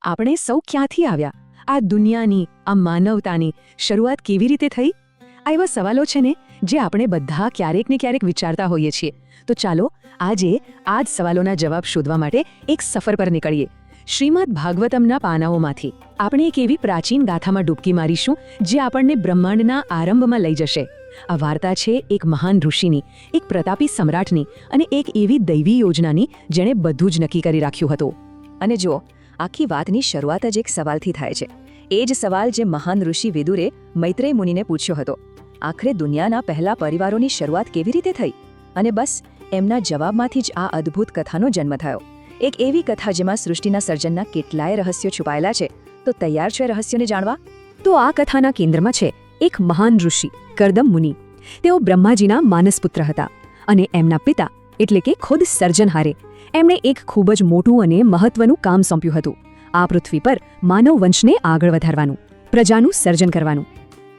આપણે સૌ ક્યાંથી આવ્યા? આ દુનિયાની, આ માનવતાની શરૂઆત કેવી રીતે થઈ? આ એવા સવાલો છે ને જે આપણે બધા ક્યારેક ને ક્યારેક વિચારતા હોઈએ છીએ. તો ચાલો આજે આ જ સવાલોના જવાબ શોધવા માટે એક સફર પર નીકળીએ. શ્રીમદ ભાગવતમના પાનાઓમાંથી આપણે એક એવી પ્રાચીન ગાથામાં ડૂબકી મારીશું જે આપણને બ્રહ્માંડના આરંભમાં લઈ જશે. આ વાર્તા છે એક મહાન ઋષિની, એક પ્રતાપી સમ્રાટની અને એક એવી દૈવી યોજનાની જેણે બધું જ નક્કી કરી રાખ્યું હતું. અને જુઓ, આખી વાતની શરૂઆત જ એક સવાલથી થાય છે. એ જ સવાલ જે મહાન ઋષિ વિદુરે મૈત્રેય મુનિને પૂછ્યો હતો. આખરે દુનિયાના પહેલા પરિવારોની શરૂઆત કેવી રીતે થઈ? અને બસ એમના જવાબમાંથી જ આ અદ્ભુત કથાનો જન્મ થયો. એક એવી કથા જેમાં સૃષ્ટિના સર્જનના કેટલાય રહસ્યો છુપાયેલા છે. તો તૈયાર છે રહસ્યોને જાણવા? તો આ કથાના કેન્દ્રમાં છે એક મહાન ઋષિ કર્દમ મુનિ. તેઓ બ્રહ્માજીના માનસપુત્ર હતા અને એમના પિતા એટલે કે ખુદ સર્જનહારે એમણે એક ખૂબ જ મોટું અને મહત્વનું કામ સોંપ્યું હતું. આ પૃથ્વી પર માનવ વંશને આગળ વધારવાનું, પ્રજાનું સર્જન કરવાનું.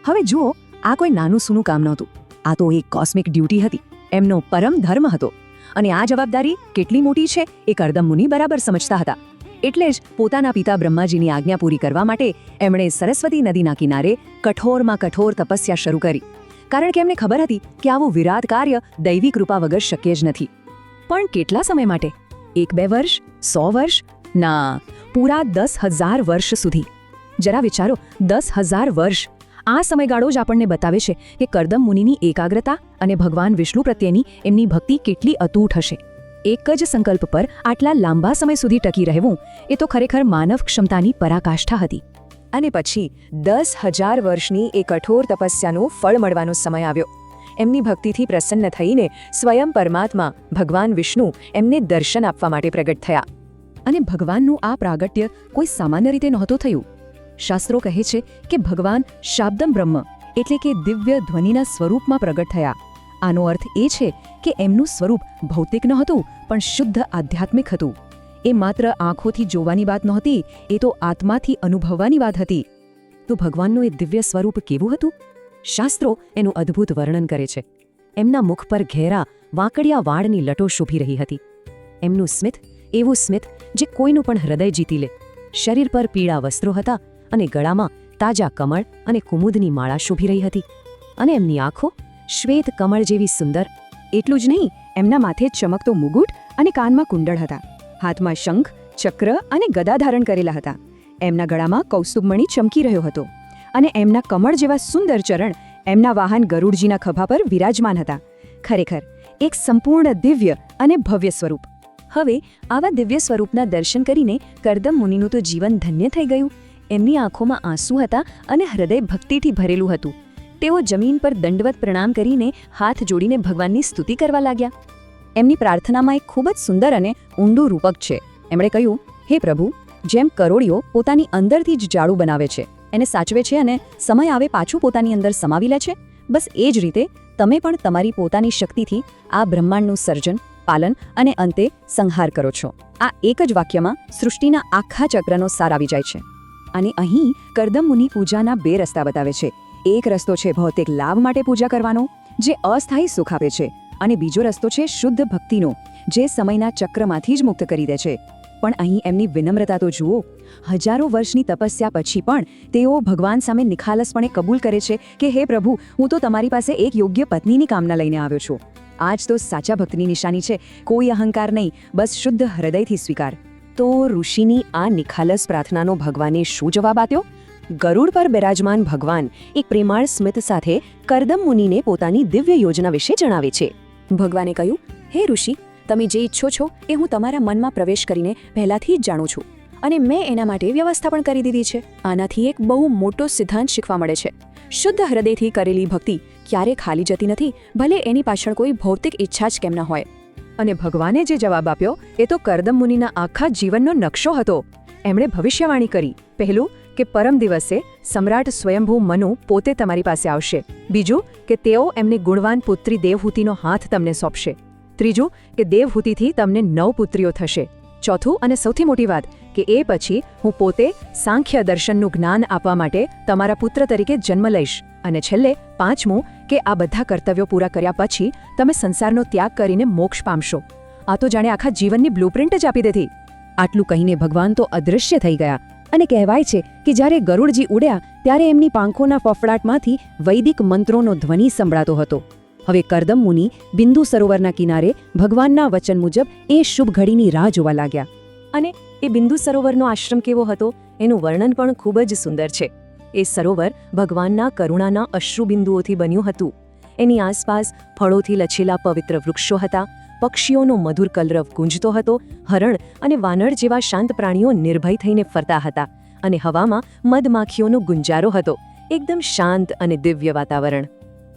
હવે જુઓ, આ કોઈ નાનું સૂનું કામ નહોતું. આ તો એક કોસ્મિક ડ્યુટી હતી, એમનો પરમ ધર્મ હતો. અને આ જવાબદારી કેટલી મોટી છે એ કર્દમ મુનિ બરાબર સમજતા હતા. એટલે જ પોતાના પિતા બ્રહ્માજીની આજ્ઞા પૂરી કરવા માટે એમણે સરસ્વતી નદીના કિનારે કઠોરમાં કઠોર તપસ્યા શરૂ કરી. કારણ કે એમને ખબર હતી કે આવું વિરાટ કાર્ય દૈવી કૃપા વગર શક્ય જ નથી. પણ કેટલા સમય માટે? 1-2 વર્ષ? 100 વર્ષ? ના, પૂરા 10,000 વર્ષ સુધી. જરા વિચારો, 10,000 વર્ષ! આ સમયગાળો જ આપણને બતાવે છે કે કર્દમ મુનિની એકાગ્રતા અને ભગવાન વિષ્ણુ પ્રત્યેની એમની ભક્તિ કેટલી અતૂટ હશે. એક જ સંકલ્પ પર આટલા લાંબા સમય સુધી ટકી રહેવું એ તો ખરેખર માનવ ક્ષમતાની પરાકાષ્ઠા હતી. અને પછી 10,000 વર્ષની એ કઠોર તપસ્યાનું ફળ મળવાનો સમય આવ્યો. એમની ભક્તિથી પ્રસન્ન થઈને સ્વયં પરમાત્મા ભગવાન વિષ્ણુ એમને દર્શન આપવા માટે પ્રગટ થયા. અને ભગવાનનું આ પ્રાગટ્ય કોઈ સામાન્ય રીતે નહોતું થયું. શાસ્ત્રો કહે છે કે ભગવાન શાબ્દમ બ્રહ્મ એટલે કે દિવ્ય ધ્વનિના સ્વરૂપમાં પ્રગટ થયા. આનો અર્થ એ છે કે એમનું સ્વરૂપ ભૌતિક નહોતું પણ શુદ્ધ આધ્યાત્મિક હતું. એ માત્ર આંખોથી જોવાની વાત નહોતી, એ તો આત્માથી અનુભવવાની વાત હતી. તો ભગવાનનું એ દિવ્ય સ્વરૂપ કેવું હતું? શાસ્ત્રો એનું અદ્ભુત વર્ણન કરે છે. એમના મુખ પર ઘેરા વાંકડિયા વાળની લટો શોભી રહી હતી. એમનું સ્મિત એવું સ્મિત જે કોઈનું પણ હૃદય જીતી લે. શરીર પર પીળા વસ્ત્રો હતા અને ગળામાં તાજા કમળ અને કુમુદની માળા શોભી રહી હતી. અને એમની આંખો શ્વેત કમળ જેવી સુંદર. એટલું જ નહીં, એમના માથે ચમકતો મુગુટ અને કાનમાં કુંડળ હતા. હાથમાં શંખ, ચક્ર અને ગદા ધારણ કરેલા હતા. એમના ગળામાં કૌસ્તુભમણિ ચમકી રહ્યો હતો. અને એમના કમળ જેવા સુંદર ચરણ એમના વાહન ગરુડજીના ખભા પર વિરાજમાન હતા. ખરેખર એક સંપૂર્ણ દિવ્ય અને ભવ્ય સ્વરૂપ. હવે આવા દિવ્ય સ્વરૂપના દર્શન કરીને કર્દમ મુનિનું તો જીવન ધન્ય થઈ ગયું. એમની આંખોમાં આંસુ હતા અને હૃદય ભક્તિથી ભરેલું હતું. તેઓ જમીન પર દંડવત પ્રણામ કરીને હાથ જોડીને ભગવાનની સ્તુતિ કરવા લાગ્યા. એમની પ્રાર્થનામાં એક ખૂબ જ સુંદર અને ઊંડું રૂપક છે. એમણે કહ્યું, હે પ્રભુ, જેમ કરોળીઓ પોતાની અંદરથી જ જાડું બનાવે છે, એને સાચવે છે અને સમય આવે પાછું પોતાની અંદર સમાવી લે છે, બસ એ જ રીતે તમે પણ તમારી પોતાની શક્તિથી આ બ્રહ્માંડનું સર્જન, પાલન અને અંતે સંહાર કરો છો. આ એક જ વાક્યમાં સૃષ્ટિના આખા ચક્રનો સાર આવી જાય છે. અને અહીં કર્દમ મુનિ પૂજાના 2 રસ્તા બતાવે છે. એક રસ્તો છે ભૌતિક લાભ માટે પૂજા કરવાનો, જે અસ્થાયી સુખ આપે છે, અને બીજો રસ્તો છે શુદ્ધ ભક્તિનો, જે સમયના ચક્રમાંથી જ મુક્ત કરી દે છે. પણ અહીં એમની વિનમ્રતા તો જુઓ. હજારો વર્ષની તપસ્યા પછી પણ તેઓ ભગવાન સામે નિખાલસપણે કબૂલ કરે છે કે હે પ્રભુ, હું તો તમારી પાસે એક યોગ્ય પત્નીની કામના લઈને આવ્યો છું. આ જ તો સાચા ભક્તની નિશાની છે. કોઈ અહંકાર નહીં, બસ શુદ્ધ હૃદયથી સ્વીકાર. તો ઋષિની આ નિખાલસ પ્રાર્થનાનો ભગવાને શું જવાબ આપ્યો? ગરુડ પર બિરાજમાન ભગવાન એક પ્રેમાળ સ્મિત સાથે કર્દમ મુનિને પોતાની દિવ્ય યોજના વિશે જણાવે છે. ભગવાને કહ્યું, હે ઋષિ, તમે જે ઈચ્છો છો એ હું તમારા મનમાં પ્રવેશ કરીને પહેલાથી જ જાણું છું. અને મેં એના માટે વ્યવસ્થા પણ કરી દીધી છે. આનાથી એક બહુ મોટો સિદ્ધાંત શીખવા મળે છે. શુદ્ધ હૃદયથી કરેલી ભક્તિ ક્યારેય ખાલી જતી નથી, ભલે એની પાછળ કોઈ ભૌતિક ઈચ્છા જ કેમ ન હોય. અને ભગવાને જે જવાબ આપ્યો એ તો કર્દમ મુનિના આખા જીવનનો નકશો હતો. એમણે ભવિષ્યવાણી કરી. પહેલું કે પરમ દિવસે સમ્રાટ સ્વયંભૂ મનુ પોતે તમારી પાસે આવશે. બીજું કે તેઓ એમની ગુણવાન પુત્રી દેવહૂતિનો હાથ તમને સોંપશે. ત્રીજું કે દેવહૂતિથી તમને 9 પુત્રીઓ થશે. ચોથું અને સૌથી મોટી વાત કે એ પછી હું પોતે સાંખ્ય દર્શનનું જ્ઞાન આપવા માટે તમારા પુત્ર તરીકે જન્મ લઈશ. અને છેલ્લે 5મું કે આ બધા કર્તવ્યો પૂરા કર્યા પછી તમે સંસારનો ત્યાગ કરીને મોક્ષ પામશો. આ તો જાણે આખા જીવનની બ્લુપ્રિન્ટ જ આપી દીધી. આટલું કહીને ભગવાન તો અદૃશ્ય થઈ ગયા અને કહેવાય છે કે જ્યારે ગરુડજી ઉડ્યા ત્યારે એમની પાંખોના ફફડાટમાંથી વૈદિક મંત્રોનો ધ્વનિ સંભળાતો હતો. હવે કરદમ મુનિ બિંદુ સરોવરના કિનારે ભગવાનના વચન મુજબ એ શુભ ઘડીની રાહ જોવા લાગ્યા. અને એ બિંદુ સરોવરનો આશ્રમ કેવો હતો એનું વર્ણન પણ ખૂબ જ સુંદર છે. એ સરોવર ભગવાનના કરુણાના અશ્રુબિંદુઓથી બન્યું હતું. એની આસપાસ ફળોથી લછેલા પવિત્ર વૃક્ષો હતા, પક્ષીઓનો મધુર કલરવ ગુંજતો હતો, હરણ અને વાનર જેવા શાંત પ્રાણીઓ નિર્ભય થઈને ફરતા હતા, અને હવામાં મધમાખીઓનો ગુંજારો હતો. એકદમ શાંત અને દિવ્ય વાતાવરણ.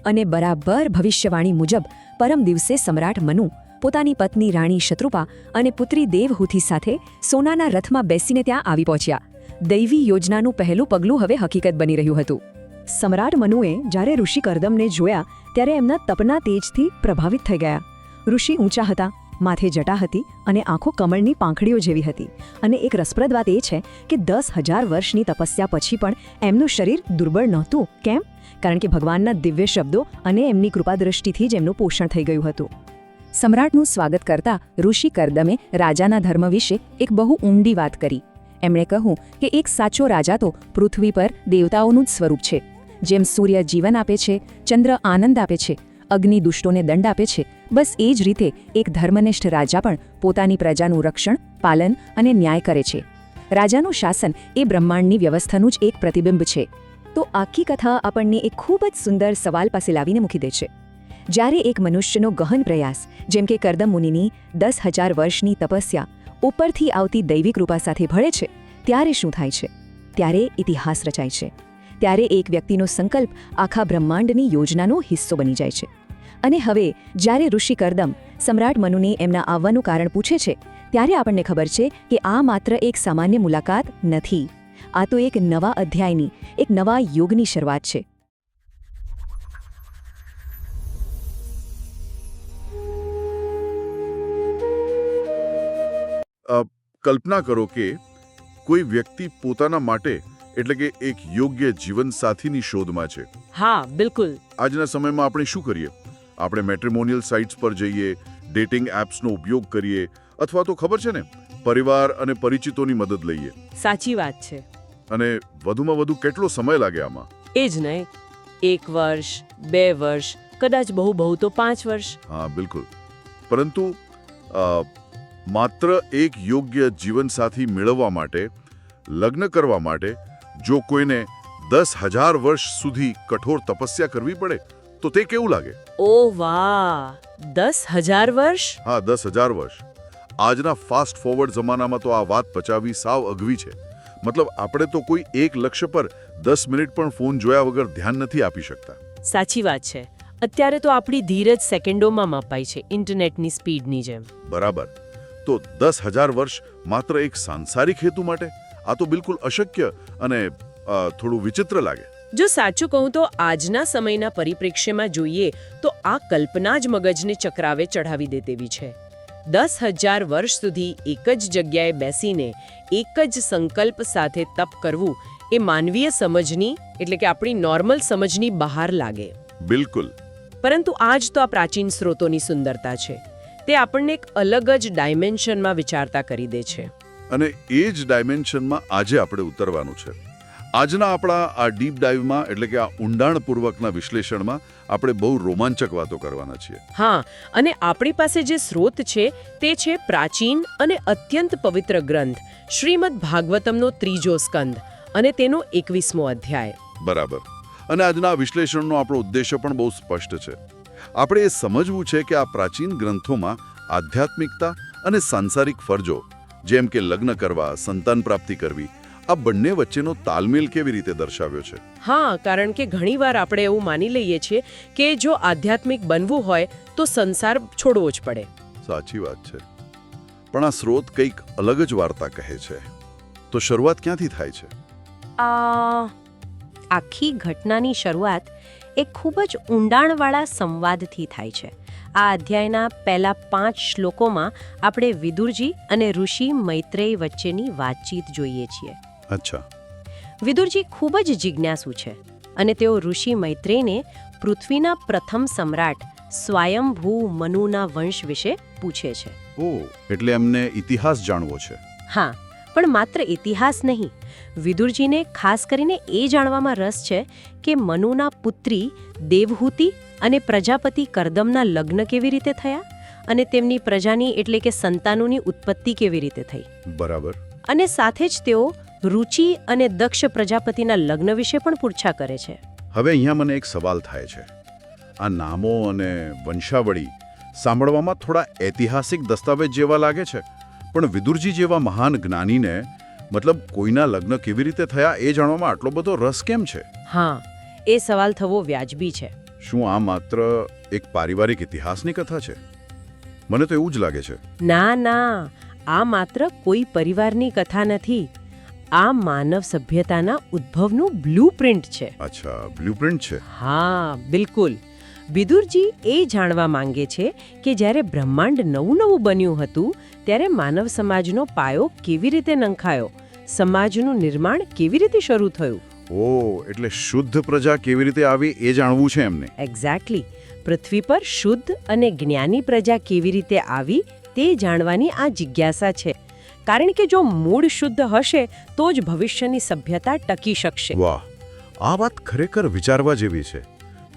અને બરાબર ભવિષ્યવાણી મુજબ પરમ દિવસે સમ્રાટ મનુ પોતાની પત્ની રાણી શત્રુપા અને પુત્રી દેવહૂતિ સાથે સોનાના રથમાં બેસીને ત્યાં આવી પહોંચ્યા. દૈવી યોજનાનું પહેલું પગલું હવે હકીકત બની રહ્યું હતું. સમ્રાટ મનુએ જ્યારે ઋષિ કરદમને જોયા ત્યારે એમના તપના તેજથી પ્રભાવિત થઈ ગયા. ઋષિ ઊંચા હતા, માથે જટા હતી અને આંખો કમળની પાંખડીઓ જેવી હતી. અને એક રસપ્રદ વાત એ છે કે 10,000 વર્ષની તપસ્યા પછી પણ એમનું શરીર દુર્બળ નહોતું. કેમ? કારણ કે ભગવાનના દિવ્ય શબ્દો અને એમની કૃપાદ્રષ્ટિથી જ એમનું પોષણ થઈ ગયું હતું. સમ્રાટનું સ્વાગત કરતા ઋષિ કરદમે રાજાના ધર્મ વિશે એક બહુ ઊંડી વાત કરી. એમણે કહ્યું કે એક સાચો રાજા તો પૃથ્વી પર દેવતાઓનું જ સ્વરૂપ છે. જેમ સૂર્ય જીવન આપે છે, ચંદ્ર આનંદ આપે છે, અગ્નિ દુષ્ટોને દંડ આપે છે, બસ એ જ રીતે એક ધર્મનિષ્ઠ રાજા પણ પોતાની પ્રજાનું રક્ષણ, પાલન અને ન્યાય કરે છે. રાજાનું શાસન એ બ્રહ્માંડની વ્યવસ્થાનું જ એક પ્રતિબિંબ છે. તો આખી કથા આપણને એક ખૂબ જ સુંદર સવાલ પાસે લાવીને મૂકી દે છે. જ્યારે એક મનુષ્યનો ગહન પ્રયાસ, જેમ કે કરદમ મુનિની 10,000 વર્ષની તપસ્યા ઉપરથી આવતી દૈવી કૃપા સાથે ભળે છે, ત્યારે શું થાય છે? ત્યારે ઇતિહાસ રચાય છે. ત્યારે એક વ્યક્તિનો સંકલ્પ આખા બ્રહ્માંડની યોજનાનો હિસ્સો બની જાય છે. અને હવે જ્યારે ઋષિ કરદમ સમ્રાટ મનુને એમના આવવાનું કારણ પૂછે છે, ત્યારે આપણને ખબર છે કે આ માત્ર એક સામાન્ય મુલાકાત નથી. આ તો એક નવા અધ્યાયની, એક નવા યુગની શરૂઆત છે. કલ્પના કરો કે કોઈ વ્યક્તિ પોતાના માટે એટલે કે એક યોગ્ય જીવનસાથીની શોધમાં છે. હા, બિલકુલ. આજના સમયમાં આપણે શું કરીએ? આપણે મેટ્રિમોનિયલ સાઇટ્સ પર જઈએ, ડેટિંગ એપ્સનો ઉપયોગ કરીએ, અથવા તો ખબર છે ને, પરિવાર અને પરિચિતોની મદદ લઈએ. સાચી વાત છે. અને વધુમાં વધુ કેટલો સમય લાગે આમાં? એ જ નહીં, 1 વર્ષ, 2 વર્ષ, કદાચ બહુ તો 5 વર્ષ. હા, બિલકુલ. પરંતુ માત્ર એક યોગ્ય જીવનસાથી મેળવવા માટે, લગ્ન કરવા માટે જો કોઈને 10,000 વર્ષ સુધી કઠોર તપસ્યા કરવી પડે તો તે કેવું લાગે? ઓ વાહ! 10,000 વર્ષ? હા, 10,000 વર્ષ. આજના ફાસ્ટ ફોરવર્ડ જમાનામાં તો આ વાત પચાવવી સાવ અઘવી છે. મતલબ આપણે તો કોઈ એક લક્ષ્ય પર 10 મિનિટ પણ ફોન જોયા વગર ધ્યાન નથી આપી શકતા. સાચી વાત છે. અત્યારે તો આપણી ધીરજ સેકન્ડોમાં માપાય છે, ઇન્ટરનેટની સ્પીડની જેમ. બરાબર. તો 10,000 વર્ષ માત્ર એક સાંસારિક હેતુ માટે? આ તો બિલકુલ અશક્ય અને થોડું વિચિત્ર લાગે. જો સાચું કહું તો આજના સમયના પરિપ્રેક્ષ્યમાં જોઈએ તો આ કલ્પના જ મગજને ચક્રાવે ચઢાવી દે તેવી છે. 10,000 વર્ષ સુધી એક જ જગ્યાએ બેસીને એક જ સંકલ્પ સાથે તપ કરવું એ માનવીય સમજની એટલે કે આપણી નોર્મલ સમજની બહાર લાગે. બિલકુલ. પરંતુ આ જ તો આ પ્રાચીન સ્ત્રોતોની સુંદરતા છે. તે આપણને એક અલગ જ ડાયમેન્શનમાં વિચારતા કરી દે છે. અને એ જ ડાયમેન્શનમાં આજે આપણે ઉતરવાનું છે. આજના આપણા આ ડીપ ડાઈવમાં એટલે કે આ ઊંડાણપૂર્વકના વિશ્લેષણમાં આપણે બહુ રોમાંચક વાતો કરવાના છીએ. હા, અને આપણી પાસે જે સ્ત્રોત છે તે છે પ્રાચીન અને અત્યંત પવિત્ર ગ્રંથ શ્રીમદ ભાગવતમનો 3જો સ્કંદ અને તેનો 21મો અધ્યાય. બરાબર. અને આજના વિશ્લેષણનો આપણો ઉદ્દેશ્ય પણ બહુ સ્પષ્ટ છે. આપણે એ સમજવું છે કે આ પ્રાચીન ગ્રંથોમાં આધ્યાત્મિકતા અને સાંસારિક ફરજો જેમ કે લગ્ન કરવા, સંતાન પ્રાપ્તિ કરવી, આ બંને વચ્ચેનો તાલમેલ કેવી રીતે દર્શાવ્યો છે. હા, કારણ કે ઘણીવાર આપણે એવું માની લઈએ છીએ કે જો આધ્યાત્મિક બનવું હોય તો સંસાર છોડવો જ પડે. સાચી વાત છે. પણ આ સ્ત્રોત કંઈક અલગ જ વાર્તા કહે છે. તો શરૂઆત ક્યાંથી થાય છે? આખી ઘટનાની શરૂઆત એક ખૂબ જ ઊંડાણવાળા સંવાદથી થાય છે. આ અધ્યાયના પહેલા 5 શ્લોકોમાં આપણે વિદુરજી અને ઋષિ મૈત્રેય વચ્ચેની વાતચીત જોઈએ છીએ. અચ્છા. વિદુરજી ખૂબ જ જિજ્ઞાસુ છે અને તેઓ ઋષિ મૈત્રેયને પૃથ્વીના પ્રથમ સમ્રાટ સ્વયંભૂ મનુના વંશ વિશે પૂછે છે. ઓહ, એટલે એમને ઇતિહાસ જાણવો છે. હા, પણ માત્ર ઇતિહાસ નહીં, વિદુરજીને ખાસ કરીને એ જાણવામાં રસ છે કે મનુના પુત્રી દેવહૂતિ અને પ્રજાપતિ કરદમના લગ્ન કેવી રીતે થયા અને તેમની પ્રજાની એટલે કે સંતાનોની ઉત્પત્તિ કેવી રીતે થઈ. બરાબર. અને સાથે જ તેઓ રુચિ અને દક્ષ પ્રજાપતિના લગ્ન વિશે પણ પૂછા કરે છે. હવે અહીંયા મને એક સવાલ થાય છે. આ નામો અને વંશાવળી સાંભળવામાં થોડા ઐતિહાસિક દસ્તાવેજ જેવા લાગે છે, પણ વિદુરજી જેવા મહાન જ્ઞાનીને મતલબ કોઈના લગ્ન કેવી રીતે થયા એ જાણવામાં આટલો બધો રસ કેમ છે? હા, એ સવાલ થવો વ્યાજબી છે. શું આ માત્ર એક પારિવારિક ઇતિહાસની કથા છે? મને તો એવું જ લાગે છે. ના, આ માત્ર કોઈ પરિવારની કથા નથી. આ માનવ સભ્યતાના ઉદ્ભવનું બ્લૂપ્રિન્ટ છે. અચ્છા, બ્લૂપ્રિન્ટ છે. હા, બિલકુલ. વિદુરજી એ જાણવા માંગે છે કે જ્યારે બ્રહ્માંડ નવું બન્યું હતું ત્યારે માનવ સમાજનો પાયો કેવી રીતે નંખાયો, સમાજનું નિર્માણ કેવી રીતે શરૂ થયું. ઓહ, એટલે શુદ્ધ પ્રજા કેવી રીતે આવી એ જાણવું છે એમને. એક્ઝેક્ટલી. પૃથ્વી પર શુદ્ધ અને જ્ઞાની પ્રજા કેવી રીતે આવી તે જાણવાની આ જિજ્ઞાસા છે. કારણ કે જો મૂળ શુદ્ધ હશે તો જ ભવિષ્યની સભ્યતા ટકી શકશે. વાહ, આ વાત ખરેખર વિચારવા જેવી છે.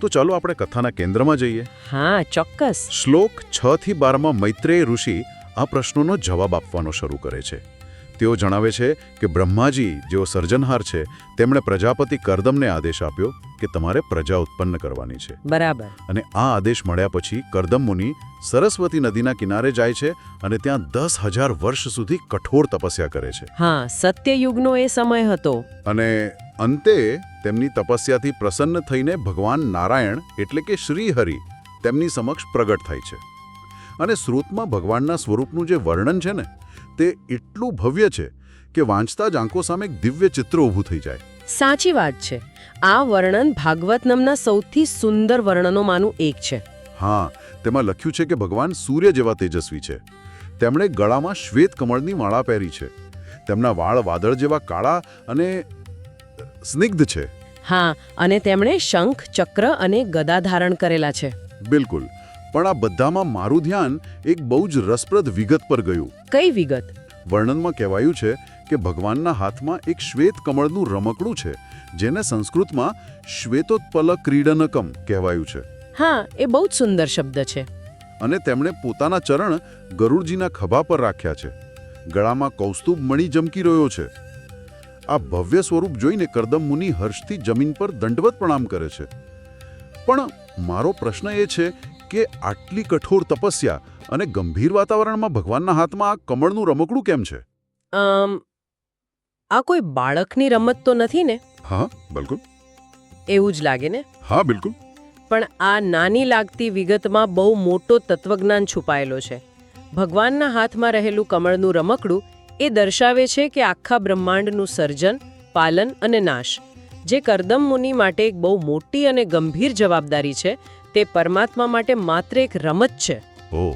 તો ચાલો આપણે કથાના કેન્દ્રમાં જઈએ. હા, ચોક્કસ. શ્લોક 6 થી 12 મૈત્રેય ઋષિ આ પ્રશ્નોનો જવાબ આપવાનો શરૂ કરે છે. તેઓ જણાવે છે કે બ્રહ્માજી જેઓ સર્જનહાર છે તેમણે પ્રજાપતિ કરદમને આદેશ આપ્યો કે તમારે પ્રજા ઉત્પન્ન કરવાની છે. બરાબર. અને આ આદેશ મળ્યા પછી કરદમ મુનિ સરસ્વતી નદીના કિનારે જાય છે અને ત્યાં 10,000 વર્ષ સુધી કઠોર તપસ્યા કરે છે. હા, સત્યયુગનો એ સમય હતો. અને અંતે તેમની તપસ્યાથી પ્રસન્ન થઈને ભગવાન નારાયણ એટલે કે શ્રીહરિ તેમની સમક્ષ પ્રગટ થાય છે. અને સ્રોતમાં ભગવાનના સ્વરૂપનું જે વર્ણન છે ને તે એટલું ભવ્ય છે કે વાંચતા જ આંખો સામે એક દિવ્ય ચિત્ર ઊભું થઈ જાય. સાચી વાત છે. આ વર્ણન ભાગવતનમના સૌથી સુંદર વર્ણનોમાંનું એક છે. હા, તેમાં લખ્યું છે કે ભગવાન સૂર્ય જેવા તેજસ્વી છે. તેમણે ગળામાં શ્વેત કમળની માળા પહેરી છે. તેમના વાળ વાદળ જેવા કાળા અને સ્નિગ્ધ છે. હા, અને તેમણે શંખ, ચક્ર અને ગદા ધારણ કરેલા છે. બિલકુલ. પણ આ બધામાં મારું ધ્યાન એક બહુ જ રસપ્રદ વિગત પર ગયું. કઈ વિગત? વર્ણનમાં કહેવાયું છે કે ભગવાનના હાથમાં એક શ્વેત કમળનું રમકડું છે જેને સંસ્કૃતમાં શ્વેતોત્પલ ક્રીડનકમ કહેવાયું છે. હા, એ બહુ જ સુંદર શબ્દ છે. અને તેમણે પોતાના ચરણ ગરુડજીના ખભા પર રાખ્યા છે. ગળામાં કૌસ્તુભ મણિ ચમકી રહ્યો છે. આ ભવ્ય સ્વરૂપ જોઈને કરદમ મુનિ હર્ષથી જમીન પર દંડવત પ્રણામ કરે છે. પણ મારો પ્રશ્ન એ છે કે આટલી કઠોર તપસ્યા અને ગંભીર વાતાવરણમાં ભગવાનના હાથમાં આ કમળનું રમકડું કેમ છે? આ કોઈ બાળકની રમત તો નથી ને? હા, બિલકુલ. એવું જ લાગે ને? હા, બિલકુલ. પણ આ નાની લાગતી વિગતમાં બહુ મોટો તત્વજ્ઞાન છુપાયેલો છે. ભગવાનના હાથમાં રહેલું કમળનું રમકડું એ દર્શાવે છે કે આખા બ્રહ્માંડનું સર્જન, પાલન અને નાશ, જે કરદમ મુનિ માટે એક બહુ મોટી અને ગંભીર જવાબદારી છે, તે પરમાત્મા માટે માત્ર એક રમત છે. ઓહ,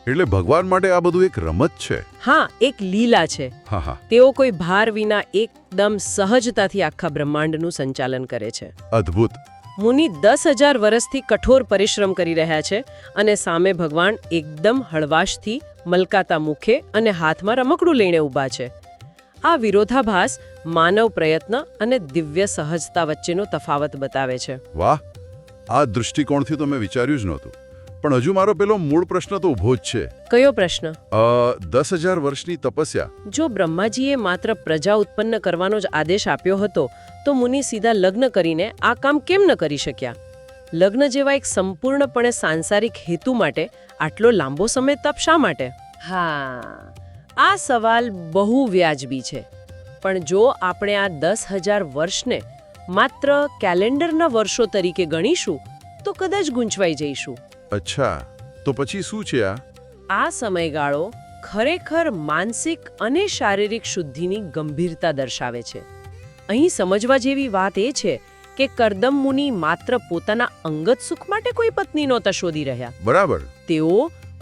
એટલે ભગવાન માટે આ બધું એક રમત છે. હા, એક લીલા છે. હા હા. તેઓ કોઈ ભાર વિના એકદમ સહજતાથી આખા બ્રહ્માંડનું સંચાલન કરે છે. અદ્ભુત. મુનિ 10,000 વર્ષથી કઠોર પરિશ્રમ કરી રહ્યા છે અને સામે ભગવાન એકદમ હળવાશથી મલકાતા મુખે અને હાથમાં રમકડું લઈને ઊભા છે. આ વિરોધાભાસ માનવ પ્રયત્ન અને દિવ્ય સહજતા વચ્ચેનો તફાવત બતાવે છે. વાહ, આ દૃષ્ટિકોણથી તો મેં વિચાર્યું જ નહોતું. પણ હજુ મારો પેલો મૂળ પ્રશ્ન તો ઊભો જ છે. કયો પ્રશ્ન? 10,000 વર્ષની તપસ્યા. જો બ્રહ્માજીએ માત્ર પ્રજા ઉત્પન્ન કરવાનો જ આદેશ આપ્યો હતો તો મુનિ સીધા લગ્ન કરીને આ કામ કેમ ન કરી શક્યા? લગ્ન જેવા એક સંપૂર્ણપણે સાંસારિક હેતુ માટે આટલો લાંબો સમય તપ શા માટે? હા, આ સવાલ બહુ વ્યાજબી છે. પણ જો આપણે આ 10,000 વર્ષને માત્ર કેલેન્ડરના વર્ષો તરીકે ગણીશું તો કદાચ ગૂંચવાઈ જઈશું. અચ્છા, તો પછી શું છે આ? આ સમયગાળો ખરેખર માનસિક અને શારીરિક શુદ્ધિની ગંભીરતા દર્શાવે છે. અહીં સમજવા જેવી વાત એ છે કે કરદમ મુનિ માત્ર પોતાના અંગત સુખ માટે કોઈ પત્ની નહોતા શોધી રહ્યા. બરાબર. તેઓ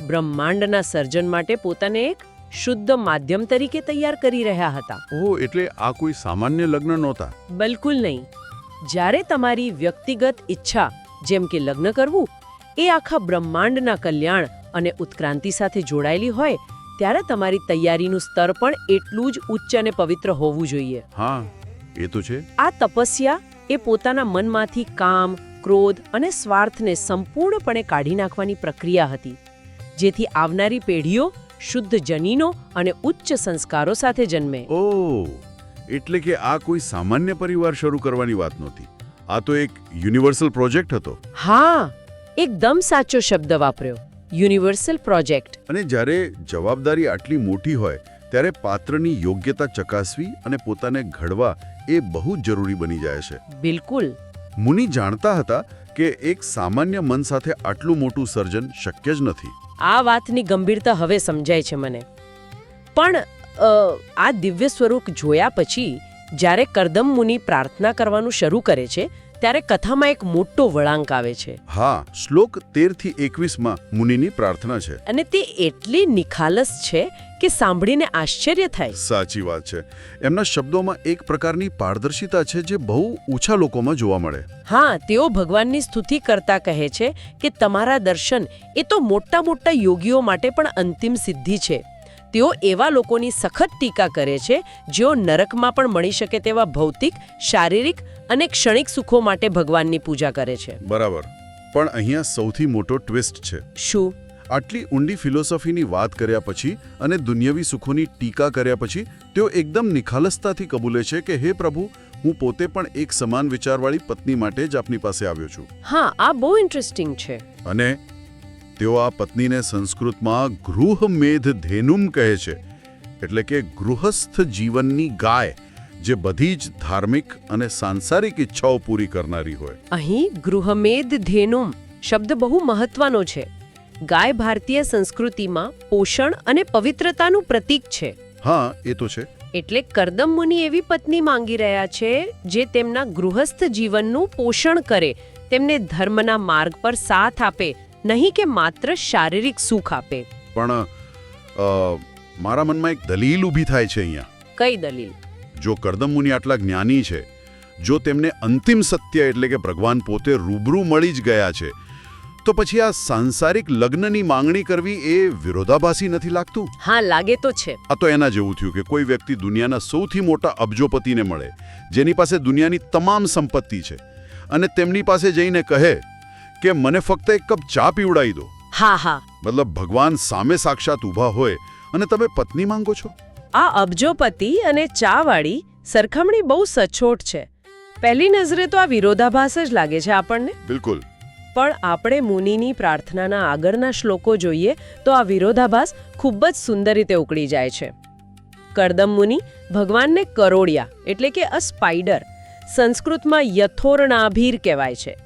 બ્રહ્માંડના સર્જન માટે પોતાને એક શુદ્ધ માધ્યમ તરીકે તૈયાર કરી રહ્યા હતા. ઓહ, એટલે આ કોઈ સામાન્ય લગ્ન નહોતા. બિલકુલ નહીં. જ્યારે તમારી વ્યક્તિગત ઈચ્છા જેમ કે લગ્ન કરવું એ આખા બ્રહ્માંડના કલ્યાણ અને ઉત્ક્રાંતિ સાથે જોડાયેલી હોય ત્યારે તમારી તૈયારીનું સ્તર પણ એટલું જ ઉચ્ચ અને પવિત્ર હોવું જોઈએ. હા, એ તો છે. આ તપસ્યા એ પોતાના મનમાંથી કામ, ક્રોધ અને સ્વાર્થને સંપૂર્ણપણે કાઢી નાખવાની પ્રક્રિયા હતી, જેથી આવનારી પેઢીઓ શુદ્ધ જનીનો અને ઉચ્ચ સંસ્કારો સાથે જન્મે. ઓહ, એટલે કે આ કોઈ સામાન્ય પરિવાર શરૂ કરવાની વાત નહોતી. આ તો એક યુનિવર્સલ પ્રોજેક્ટ હતો. હા, એકદમ સાચો શબ્દ વાપર્યો, યુનિવર્સલ પ્રોજેક્ટ. અને જ્યારે જવાબદારી આટલી મોટી હોય ત્યારે પાત્રની યોગ્યતા ચકાસવી અને પોતાને ઘડવા એ બહુ જ જરૂરી બની જાય છે. બિલકુલ. મુનિ જાણતા હતા કે એક સામાન્ય મન સાથે આટલું મોટું સર્જન શક્ય જ નથી. આ વાતની ગંભીરતા હવે સમજાય છે મને. પણ આ દિવ્ય સ્વરૂપ જોયા પછી જ્યારે કરદમ મુનિ પ્રાર્થના કરવાનું શરૂ કરે છે ત્યારે કથામાં એક મોટો વળાંક આવે છે. હા, શ્લોક 13 થી 21 મુનિની પ્રાર્થના છે. અને તે એટલી નિખાલસ છે કે સાંભળીને આશ્ચર્ય થાય. સાચી વાત છે. એમના શબ્દોમાં એક પ્રકારની પારદર્શિતા છે જે બહુ ઓછા લોકોમાં જોવા મળે. હા, તેઓ ભગવાનની સ્તુતિ કરતા કહે છે કે તમારા દર્શન એ તો મોટા મોટા યોગીઓ માટે પણ અંતિમ સિદ્ધિ છે. તેઓ એવા લોકોની સખત ટીકા કરે છે જેઓ નરકમાં પણ મળી શકે તેવા ભૌતિક, શારીરિક અને ક્ષણિક સુખો માટે ભગવાનની પૂજા કરે છે. બરાબર. પણ અહીંયા સૌથી મોટો ટ્વિસ્ટ છે. શું? આટલી ઊંડી ફિલોસોફીની વાત કર્યા પછી અને દુન્યવી સુખોની ટીકા કર્યા પછી તેઓ એકદમ નિખાલસતાથી કબૂલે છે કે હે પ્રભુ, હું પોતે પણ એક સમાન વિચારવાળી પત્ની માટે જ આપની પાસે આવ્યો છું. હા, આ બહુ ઇન્ટરેસ્ટિંગ છે. અને તેઓ આ પત્નીને સંસ્કૃતમાં ગૃહમેધધેનુમ કહે છે, એટલે કે ગૃહસ્થ જીવનની ગાય, જે બધી જ ધાર્મિક અને સાંસારિક ઈચ્છાઓ પૂરી કરનારી હોય. અહીં ગૃહમેધધેનુમ શબ્દ બહુ મહત્વનો છે. ગાય ભારતીય સંસ્કૃતિમાં પોષણ અને પવિત્રતાનું પ્રતીક છે. હા, એ તો છે. એટલે કરદમ મુનિ એવી પત્ની માંગી રહ્યા છે જે તેમના ગૃહસ્થ જીવનનું પોષણ કરે, તેમને ધર્મના માર્ગ પર સાથ આપે, નહીં કે માત્ર શારીરિક સુખ આપે. પણ મારા મનમાં એક દલીલ ઊભી થાય છે અહીંયા. કઈ દલીલ? જો કરદમ મુનિ આટલા જ્ઞાની છે, જો તેમને અંતિમ સત્ય એટલે કે ભગવાન પોતે રૂબરૂ મળી જ ગયા છે, તો પછી આ સાંસારિક લગ્નની માંગણી કરવી એ વિરોધાભાસી નથી લાગતું? હા, લાગે તો છે. આ તો એના જેવું થયું કે કોઈ વ્યક્તિ દુનિયાના સૌથી મોટા અબજોપતિને મળે, જેની પાસે દુનિયાની તમામ સંપત્તિ છે, અને તેમની પાસે જઈને કહે કે મને ફક્ત એક કપ ચા પીવડાવી દો. હા હા. મતલબ ભગવાન સામે સાક્ષાત ઊભા હોય અને તમે પત્ની માંગો છો? આ અબજોપતિ અને ચાવાળી સરખામણી બહુ સચોટ છે. પહેલી નજરે તો આ વિરોધાભાસ જ લાગે છે આપણને. બિલકુલ. પણ આપણે મુનિની પ્રાર્થનાના આગળના શ્લોકો જોઈએ તો આ વિરોધાભાસ ખૂબ જ સુંદર રીતે ઉકળી જાય છે. કરદમ મુનિ ભગવાનને કરોળિયા એટલે કે અ સ્પાઈડર, સંસ્કૃતમાં યથોર્ણાભીર કહેવાય છે,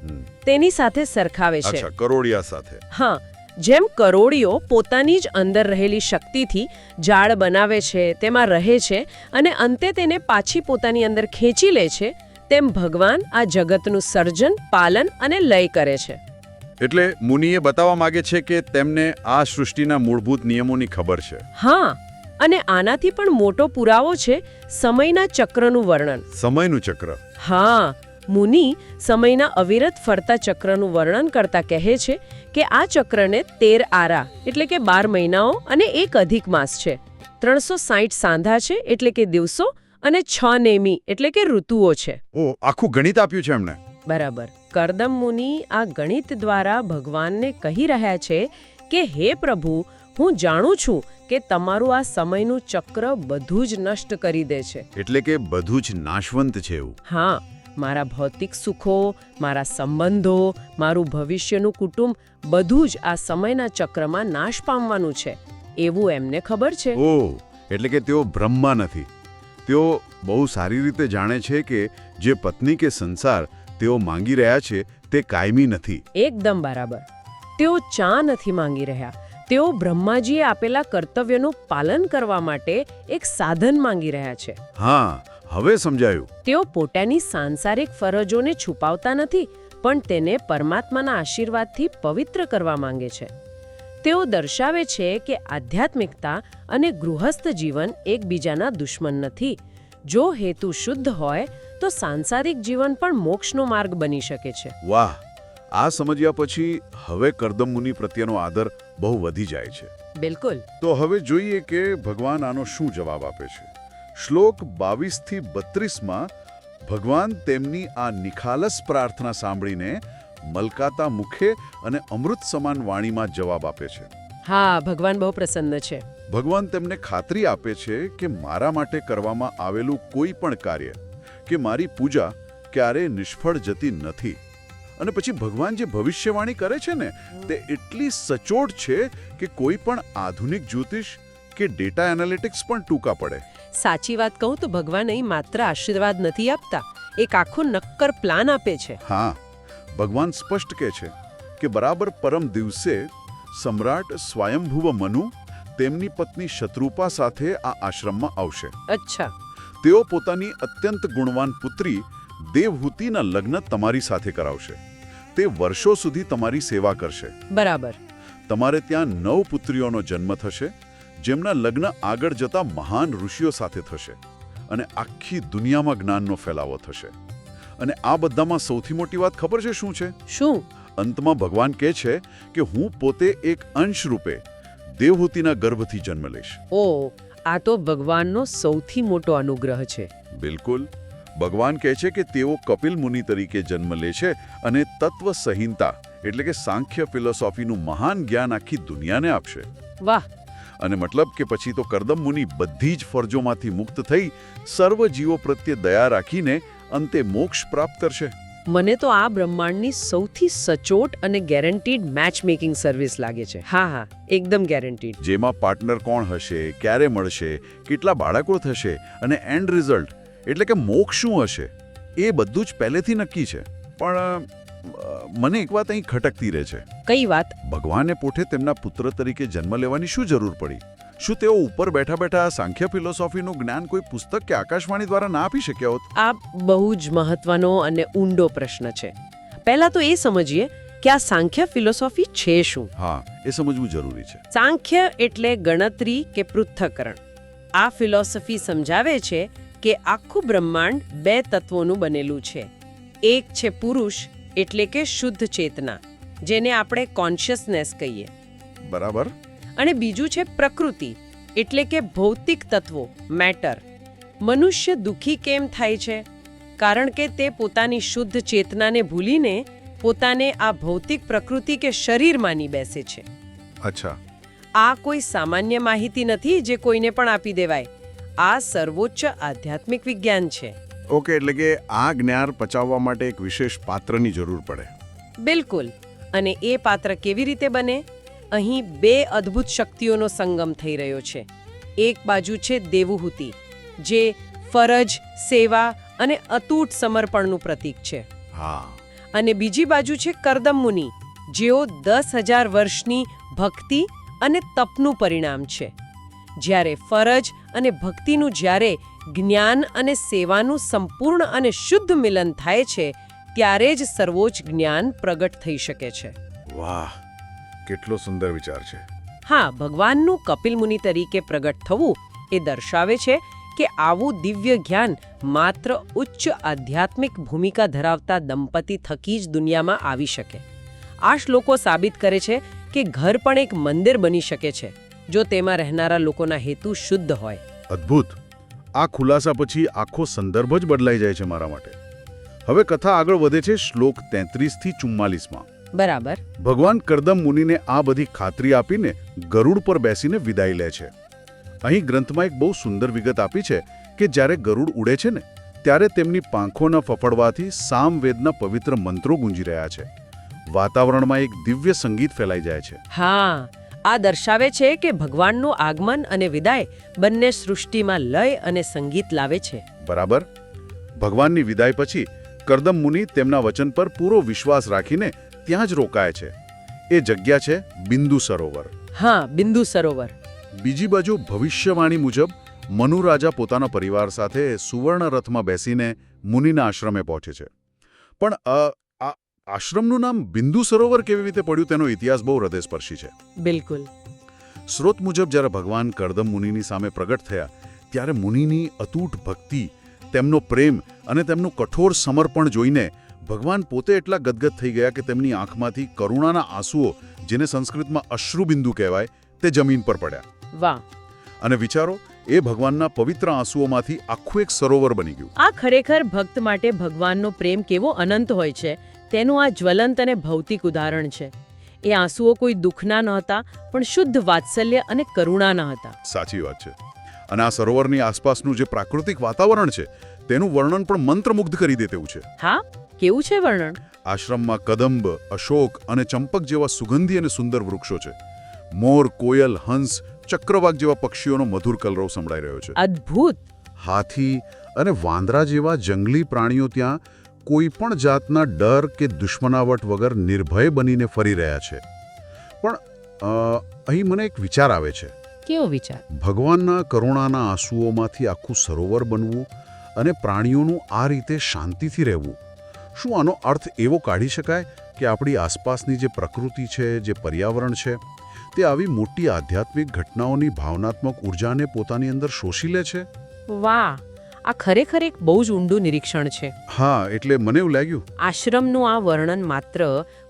તેની સાથે સરખાવે છે. અચ્છા, કરોળિયા સાથે. હા, જેમ કરોળિયો પોતાની જ અંદર રહેલી શક્તિથી જાળ બનાવે છે, તેમાં રહે છે અને અંતે તેને પાછી પોતાની અંદર ખેંચી લે છે, તેમ ભગવાન આ જગતનું સર્જન, પાલન અને લય કરે છે. એટલે મુનિએ બતાવવા માંગે છે કે તેમને આ સૃષ્ટિના મૂળભૂત નિયમોની ખબર છે. હા, અને આનાથી પણ મોટો પુરાવો છે સમયના ચક્રનું વર્ણન. સમયનું ચક્ર? હા, મુનિ સમયના અવિરત ફરતા ચક્રનું વર્ણન કરતા કહે છે કે આ ચક્રને 13 આરા એટલે કે 12 મહિનાઓ અને 1 અધિક માસ છે, 360 સાંધા છે એટલે કે દિવસો, અને 6 નેમી એટલે કે ઋતુઓ છે. ઓ, આખું ગણિત આપ્યું છે એમણે. બરાબર. કરદમ મુનિ આ ગણિત દ્વારા ભગવાનને કહી રહ્યા છે કે હે પ્રભુ, હું જાણું છું કે તમારું આ સમયનું ચક્ર બધું જ નષ્ટ કરી દે છે. એટલે કે બધું જ નાશવંત છે એવું? હા, મારા ભૌતિક સુખો, મારા સંબંધો, મારું ભવિષ્યનું કુટુંબ બધું જ આ સમયના ચક્રમાં નાશ પામવાનું છે એવું એમને ખબર છે. ઓહ, એટલે કે તેઓ બ્રહ્મા નથી. તેઓ બહુ સારી રીતે જાણે છે કે જે પત્ની કે સંસાર તેઓ માંગી રહ્યા છે તે કાયમી નથી. એકદમ બરાબર. તેઓ ચા નથી માંગી રહ્યા, તેઓ બ્રહ્માજીએ આપેલા કર્તવ્યનું પાલન કરવા માટે એક સાધન માંગી રહ્યા છે. હા, હવે સમજાયું. તેઓ પોતાની સાંસારિક ફરજોને છુપાવતા નથી, પણ તેને પરમાત્માના આશીર્વાદથી પવિત્ર કરવા માંગે છે. તેઓ દર્શાવે છે કે આધ્યાત્મિકતા અને ગૃહસ્થ જીવન એકબીજાના દુશ્મન નથી. જો હેતુ શુદ્ધ હોય તો સાંસારિક જીવન પણ મોક્ષનો માર્ગ બની શકે છે. વાહ, આ સમજ્યા પછી હવે કરદમ મુનિ પ્રત્યેનો આદર બહુ વધી જાય છે. બિલકુલ. તો હવે જોઈએ કે ભગવાન આનો શું જવાબ આપે છે. શ્લોક 22 થી 32માં ભગવાન તેમની આ નિખાલસ પ્રાર્થના સાંભળીને મલકાતા મુખે અને અમૃત સમાન વાણીમાં જવાબ આપે છે. હા, ભગવાન બહુ પ્રસન્ન છે. ભગવાન તેમને ખાતરી આપે છે કે મારા માટે કરવામાં આવેલું કોઈ પણ કાર્ય કે મારી પૂજા ક્યારેય નિષ્ફળ જતી નથી. અને પછી ભગવાન જે ભવિષ્યવાણી કરે છે ને તે એટલી સચોટ છે કે કોઈ પણ આધુનિક જ્યોતિષ કે ડેટા એનાલિટિક્સ પણ ટૂંકા પડે. સાચી વાત કહું તો ભગવાન અહીં માત્ર આશીર્વાદ નથી આપતા, એક આખો નક્કર પ્લાન આપે છે. હા, ભગવાન સ્પષ્ટ કહે છે કે બરાબર પરમ દિવસે સમ્રાટ સ્વયંભુવ મનુ તેમની પત્ની શત્રુપા સાથે આ આશ્રમમાં આવશે. અચ્છા. તેઓ પોતાની અત્યંત ગુણવાન પુત્રી દેવહૂતિના લગ્ન તમારી સાથે કરાવશે. તે વર્ષો સુધી તમારી સેવા કરશે. બરાબર. તમારે ત્યાં 9 પુત્રીઓનો જન્મ થશે જેમના લગ્ન આગળ જતા મહાન ઋષિઓ સાથે થશે અને આખી દુનિયામાં જ્ઞાનનો ફેલાવો થશે. અને આ બધામાં સૌથી મોટી વાત ખબર છે શું છે? શું? અંતમાં ભગવાન કહે છે કે હું પોતે એક અંશ રૂપે દેવહૂતિના ગર્ભથી જન્મ લઈશ. ઓ, આ તો ભગવાનનો સૌથી મોટો અનુગ્રહ છે. બિલકુલ. ભગવાન કહે છે કે તેઓ કપિલ મુનિ તરીકે જન્મ લે છે અને તત્વ સંહિતા એટલે કે સાંખ્ય ફિલોસોફીનું મહાન જ્ઞાન આખી દુનિયાને આપશે. વાહ. અને મતલબ કે પછી તો કરદમ મુનિ બધી જ ફરજોમાંથી મુક્ત થઈ સર્વ જીવો પ્રત્યે દયા રાખીને અંતે મોક્ષ પ્રાપ્ત કરશે. મને તો આ બ્રહ્માંડની સૌથી સચોટ અને ગેરંટીડ મેચ મેકિંગ સર્વિસ લાગે છે. હા હા, એકદમ ગેરંટીડ. જેમાં પાર્ટનર કોણ હશે, ક્યારે મળશે, કેટલા બાળકો થશે અને એન્ડ રિઝલ્ટ એટલે કે મોક્ષ શું હશે એ બધું જ પહેલેથી નક્કી છે. પણ મને એક વાત અહીં ખટકતી રહે છે. કઈ વાત? ભગવાને પોતે તેમના પુત્ર તરીકે જન્મ લેવાની શું જરૂર પડી? શું તેઓ ઉપર બેઠા બેઠા સાંખ્ય ફિલોસોફીનું જ્ઞાન કોઈ પુસ્તક કે આકાશવાણી દ્વારા ના આપી શક્યા હોત? આ બહુ જ મહત્વનો અને ઊંડો પ્રશ્ન છે. પહેલા તો એ સમજીએ કે આ સાંખ્ય ફિલોસોફી છે શું. હા, એ સમજવું જરૂરી છે. સાંખ્ય એટલે ગણતરી કે પૃથ્થકરણ. આ ફિલોસોફી સમજાવે છે કે આખું બ્રહ્માંડ 2 તત્વોનું બનેલું છે. એક છે પુરુષ એટલે કે શુદ્ધ ચેતના, જેને આપણે કોન્શિયસનેસ કહીએ. બરાબર. અને બીજું છે પ્રકૃતિ એટલે કે ભૌતિક તત્વો, મેટર. મનુષ્ય દુઃખી કેમ થાય છે? કારણ કે તે પોતાની શુદ્ધ ચેતનાને ભૂલીને પોતાને આ ભૌતિક પ્રકૃતિ કે શરીર માની બેસે છે. અચ્છા. આ કોઈ સામાન્ય માહિતી નથી જે કોઈને પણ આપી દેવાય. આ સર્વોચ્ચ આધ્યાત્મિક વિજ્ઞાન છે. ઓકે, એટલે કે આ જ્ઞાન પચાવવા માટે એક વિશેષ પાત્રની જરૂર પડે. બિલકુલ. અને એ પાત્ર કેવી રીતે બને? અહીં 2 અદ્ભુત શક્તિઓનો સંગમ થઈ રહ્યો છે. એક બાજુ છે દેવહૂતિ, જે ફરજ, સેવા અને અતૂટ સમર્પણનું પ્રતીક છે. હા. અને બીજી બાજુ છે કરદમ મુનિ, જેઓ 10,000 વર્ષની ભક્તિ અને તપનું પરિણામ છે. જ્યારે ફરજ અને ભક્તિનું જ્યારે જ્ઞાન અને સેવાનું સંપૂર્ણ અને શુદ્ધ મિલન થાય છે ત્યારે જ સર્વોચ્ચ જ્ઞાન પ્રગટ થઈ શકે છે. વાહ, કેટલો સુંદર વિચાર છે. હા, ભગવાનનું કપિલ મુનિ તરીકે પ્રગટ થવું એ દર્શાવે છે કે આવું દિવ્ય જ્ઞાન માત્ર ઉચ્ચ આધ્યાત્મિક ભૂમિકા ધરાવતા દંપતી થકી જ દુનિયામાં આવી શકે. આ શ્લોકો સાબિત કરે છે કે ઘર પણ એક મંદિર બની શકે છે જો તેમાં રહેનારા લોકોના હેતુ શુદ્ધ હોય. અદ્ભુત. આ ખુલાસા પછી આખો સંદર્ભ જ બદલાઈ જાય છે મારા માટે. હવે કથા આગળ વધે છે શ્લોક 33 થી 44માં. બરાબર. ભગવાન કરદમ મુનિને આ બધી ખાતરી આપીને ગરુડ પર બેસીને વિદાય લે છે. અહીં ગ્રંથમાં એક બહુ સુંદર વિગત આપી છે કે જ્યારે ગરુડ ઉડે છે ને ત્યારે તેમની પાંખોના ફફડવાથી સામવેદના પવિત્ર મંત્રો ગુંજી રહ્યા છે. વાતાવરણમાં એક દિવ્ય સંગીત ફેલાઈ જાય છે. હા, આ દર્શાવે છે કે ભગવાનનું આગમન અને વિદાય બંને સૃષ્ટિમાં લય અને સંગીત લાવે છે. બરાબર. ભગવાનની વિદાય પછી કરદમ મુનિ તેમના વચન પર પૂરો વિશ્વાસ રાખીને ત્યાં જ રોકાય છે. એ જગ્યા છે બિંદુ સરોવર. હા, બિંદુ સરોવર. બીજી બાજુ ભવિષ્યવાણી મુજબ મનુ રાજા પોતાના પરિવાર સાથે સુવર્ણ રથમાં બેસીને મુનિના આશ્રમે પહોંચે છે. પણ આ આશ્રમનું નામ બિંદુ સરોવર કેવી રીતે પડ્યું તેનો ઇતિહાસ બહુ હૃદયસ્પર્શી છે. બિલકુલ. સ્રોત મુજબ જ્યારે ભગવાન કરદમ મુનિની સામે પ્રગટ થયા ત્યારે મુનિની અતૂટ ભક્તિ, તેમનો પ્રેમ અને તેમનું કઠોર સમર્પણ જોઈને ભગવાન પોતે એટલા ગદગદ થઈ ગયા કે તેમની આંખમાંથી કરુણાના આંસુઓ, જેને સંસ્કૃતમાં અશ્રુબિંદુ કહેવાય, તે જમીન પર પડ્યા. વાહ, અને વિચારો, એ ભગવાનના પવિત્ર આંસુઓમાંથી આખું એક સરોવર બની ગયું. આ ખરેખર ભક્ત માટે ભગવાનનો પ્રેમ કેવો અનંત હોય છે તેનું આ જ્વલંત અને ભૌતિક ઉદાહરણ છે. એ આંસુઓ કોઈ દુઃખના નહોતા, પણ શુદ્ધ વાત્સલ્ય અને કરુણાના હતા. સાચી વાત છે. અને આ સરોવરની આસપાસનું જે પ્રાકૃતિક વાતાવરણ છે તેનું વર્ણન પણ મંત્રમુગ્ધ કરી દે તેવું છે. હા, કેવું છે વર્ણન? આશ્રમમાં કદંબ, અશોક અને ચંપક જેવા સુગંધી અને સુંદર વૃક્ષો છે. મોર, કોયલ, હંસ, ચક્રવાક જેવા પક્ષીઓનો મધુર કલરવ સંભળાઈ રહ્યો છે. અદ્ભુત. હાથી અને વાંદરા જેવા જંગલી પ્રાણીઓ ત્યાં કોઈ પણ જાતના ડર કે દુશ્મનાવટ વગર નિર્ભય બનીને ફરી રહ્યા છે. પણ અહીં મને એક વિચાર આવે છે. કેવો વિચાર? ભગવાનના કરુણાના આંસુઓમાંથી આખું સરોવર બનવું અને પ્રાણીઓનું આ રીતે શાંતિથી રહેવું, શું આનો અર્થ એવો કાઢી શકાય કે આપણી આસપાસની જે પ્રકૃતિ છે, જે પર્યાવરણ છે, તે આવી મોટી આધ્યાત્મિક ઘટનાઓની ભાવનાત્મક ઉર્જાને પોતાની અંદર શોષી લે છે? વાહ, આ ખરેખર એક બહુ જ ઊંડું નિરીક્ષણ છે. હા, એટલે મને એવું લાગ્યું. આશ્રમનું આ વર્ણન માત્ર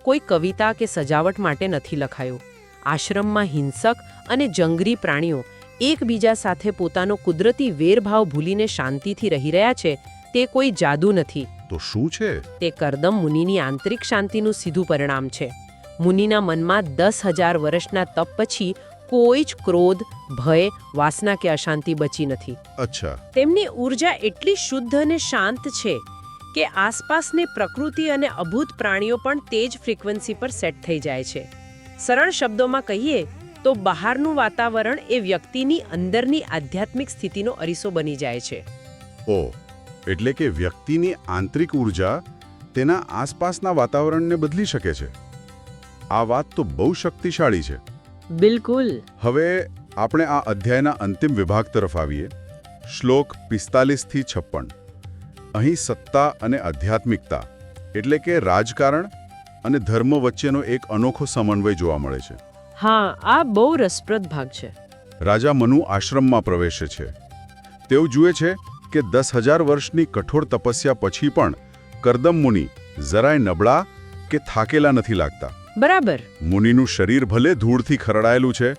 કોઈ કવિતા કે સજાવટ માટે નથી લખાયું. આશ્રમમાં હિંસક અને જંગલી પ્રાણીઓ એકબીજા સાથે પોતાનો કુદરતી વેરભાવ ભૂલીને શાંતિથી રહી રહ્યા છે, તે કોઈ જાદુ નથી. તો શું છે? તે કરદમ મુનિની આંતરિક શાંતિનું સીધું પરિણામ છે. મુનિના મનમાં 10,000 વર્ષના તપ પછી કોઈ જ ક્રોધ, ભય, વાસના કે અશાંતિ બચી નથી. અચ્છા. તેમની ઊર્જા એટલી શુદ્ધ અને શાંત છે કે આસપાસની પ્રકૃતિ અને અભૂત પ્રાણીઓ પણ તે જ ફ્રીક્વન્સી પર સેટ થઈ જાય છે. સરળ શબ્દોમાં કહીએ તો બહારનું વાતાવરણ એ વ્યક્તિની અંદરની આધ્યાત્મિક સ્થિતિનો અરીસો બની જાય છે. ઓ, એટલે કે વ્યક્તિની આંતરિક ઊર્જા તેના આસપાસના વાતાવરણને બદલી શકે છે. આ વાત તો બહુ શક્તિશાળી છે. બિલકુલ. હવે આપણે આ અધ્યાયના અંતિમ વિભાગ તરફ આવીએ. શ્લોક 45 થી 56. અહીં સત્તા અને આધ્યાત્મિકતા એટલે કે રાજકારણ અને ધર્મ વચ્ચેનો એક અનોખો સમન્વય જોવા મળે છે. હા, આ બહુ રસપ્રદ ભાગ છે. રાજા મનુ આશ્રમમાં પ્રવેશે છે. તેઓ જુએ છે કે 10,000 વર્ષની કઠોર તપસ્યા પછી પણ કરદમ મુનિ જરાય નબળા કે થાકેલા નથી લાગતા. બરાબર. મુનિનું શરીર ભલે ધૂળથી ખરડાયેલું છે,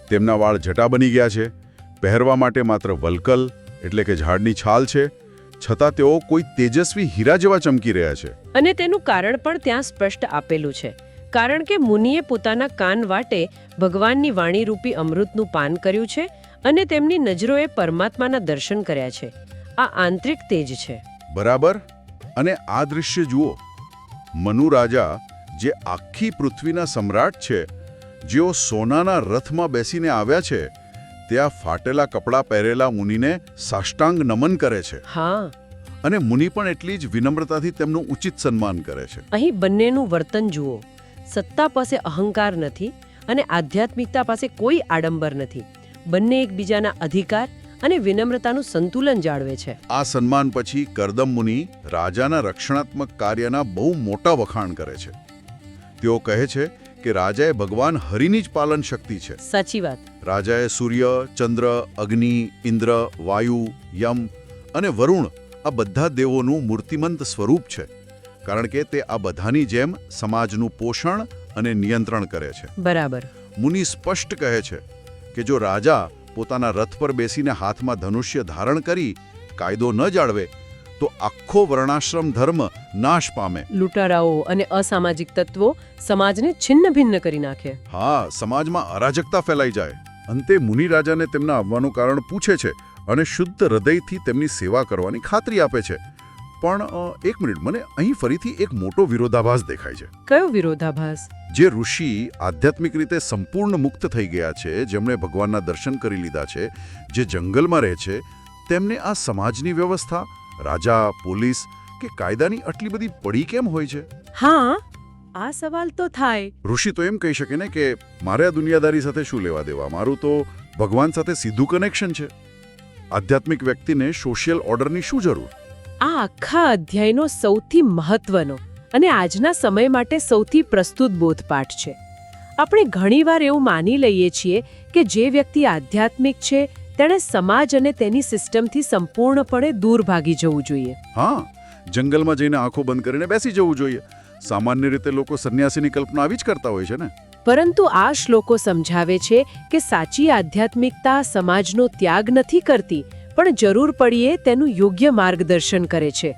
તેમના વાળ જટા બની ગયા છે, પહેરવા માટે માત્ર વલ્કલ એટલે કે ઝાડની છાલ છે, છતાં તેઓ કોઈ તેજસ્વી હીરા જેવા ચમકી રહ્યા છે. અને તેનું કારણ પણ ત્યાં સ્પષ્ટ આપેલું છે. કારણ કે મુનિએ પોતાના કાન વાટે ભગવાનની વાણીરૂપી અમૃતનું પાન કર્યું છે અને તેમની નજરોએ પરમાત્માના દર્શન કર્યા છે. આ આંતરિક તેજ છે. બરાબર. અને આ દૃશ્ય જુઓ. મનુ રાજા, જે આખી પૃથ્વીના સમ્રાટ છે, જેઓ સોનાના રથમાં બેસીને આવ્યા છે, ત્યાં ફાટેલા કપડાં પહેરેલા મુનિને સાષ્ટાંગ નમન કરે છે. હા. અને મુનિ પણ એટલી જ વિનમ્રતાથી તેમનું ઉચિત સન્માન કરે છે. અહીં બંનેનું વર્તન જુઓ. સત્તા પાસે અહંકાર નથી અને આધ્યાત્મિકતા પાસે કોઈ આડંબર નથી. બંને એકબીજાના અધિકાર અને વિનમ્રતાનું સંતુલન જાળવે છે. આ સન્માન પછી કરદમ મુનિ રાજાના રક્ષણાત્મક કાર્યના બહુ મોટા વખાણ કરે છે. તેઓ કહે છે કે રાજાએ ભગવાન હરિની જ પાલન શક્તિ છે. સાચી વાત. રાજાએ સૂર્ય, ચંદ્ર, અગ્નિ, ઇન્દ્ર, વાયુ, યમ અને વરુણ આ બધા દેવોનું મૂર્તિમંત સ્વરૂપ છે, કારણ કે તે આ બધાની જેમ સમાજનું પોષણ અને નિયંત્રણ કરે છે. બરાબર. મુનિ સ્પષ્ટ કહે છે કે જો રાજા પોતાના રથ પર બેસીને હાથમાં ધનુષ્ય ધારણ કરી કાયદો ન જાળવે તો આખો વર્ણાશ્રમ ધર્મ નાશ પામે. લૂંટારાઓ અને અસામાજિક તત્વો સમાજને છિન્ન ભિન્ન કરી નાખે. હા, સમાજમાં અરાજકતા ફેલાઈ જાય. અંતે મુનિ રાજાને તેમના આવવાનું કારણ પૂછે છે અને શુદ્ધ હૃદયથી તેમની સેવા કરવાની ખાતરી આપે છે. પણ એક મિનિટ, મને અહીં ફરીથી એક મોટો વિરોધાભાસ દેખાય છે. કયો વિરોધાભાસ? જે ઋષિ આધ્યાત્મિક રીતે સંપૂર્ણ મુક્ત થઈ ગયા છે, જેમણે ભગવાનના દર્શન કરી લીધા છે, જે જંગલમાં રહે છે, તેમને આ સમાજની વ્યવસ્થા, રાજા, પોલીસ કે કાયદાની આટલી બધી પડી કેમ હોય છે? હા, આ સવાલ તો થાય. ઋષિ તો એમ કહી શકે ને કે મારે આ દુનિયાદારી સાથે શું લેવા દેવા, મારું તો ભગવાન સાથે સીધું કનેક્શન છે. આધ્યાત્મિક વ્યક્તિને સોશિયલ ઓર્ડરની શું જરૂર? આ આખા અધ્યાયનો સૌથી મહત્વનો અને આજના સમય માટે સૌથી પ્રસ્તુત બોધપાઠ છે. આપણે ઘણીવાર એવું માની લઈએ છીએ કે જે વ્યક્તિ આધ્યાત્મિક છે તેણે સમાજ અને તેની સિસ્ટમથી સંપૂર્ણપણે દૂર ભાગી જવું જોઈએ. હા, જંગલમાં જઈને આંખો બંધ કરીને બેસી જવું જોઈએ. સામાન્ય રીતે લોકો સંન્યાસીની કલ્પના આવી જ કરતા હોય છે ને. પરંતુ આ શ્લોકો સમજાવે છે કે સાચી આધ્યાત્મિકતા સમાજનો ત્યાગ નથી કરતી, પણ જરૂર પડીએ તેનું યોગ્ય માર્ગદર્શન કરે છે.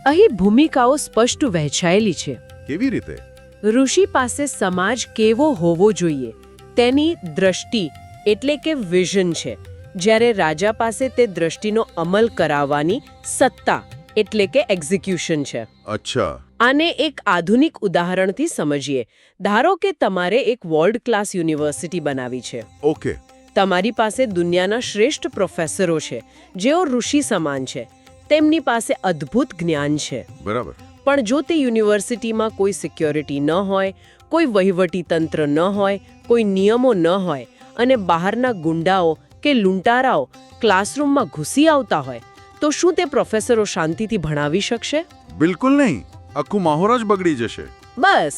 અહીં ભૂમિકાઓ સ્પષ્ટ વહેંચાયેલી છે. કેવી રીતે? ઋષિ પાસે સમાજ કેવો હોવો જોઈએ તેની દ્રષ્ટિ એટલે કે વિઝન છે, જ્યારે રાજા પાસે તે દ્રષ્ટિનો અમલ કરાવવાની સત્તા એટલે કે એક્ઝિક્યુશન છે. અચ્છા. આને એક આધુનિક ઉદાહરણથી સમજીએ. ધારો કે તમારે એક વર્લ્ડ ક્લાસ યુનિવર્સિટી બનાવી છે. ઓકે. તમારી પાસે દુનિયાના શ્રેષ્ઠ પ્રોફેસરો છે, જેઓ ઋષિ સમાન છે. તેમની પાસે અદ્ભુત જ્ઞાન છે. બરાબર. પણ જો તે યુનિવર્સિટીમાં કોઈ સિક્યોરિટી ન હોય, કોઈ વહીવટી તંત્ર ન હોય, કોઈ નિયમો ન હોય અને બહારના ગુંડાઓ કે લૂંટારાઓ ક્લાસરૂમમાં ઘૂસી આવતા હોય, તો શું તે પ્રોફેસરો શાંતિથી ભણાવી શકશે? બિલકુલ નહીં. આખું માહોલ જ બગડી જશે. બસ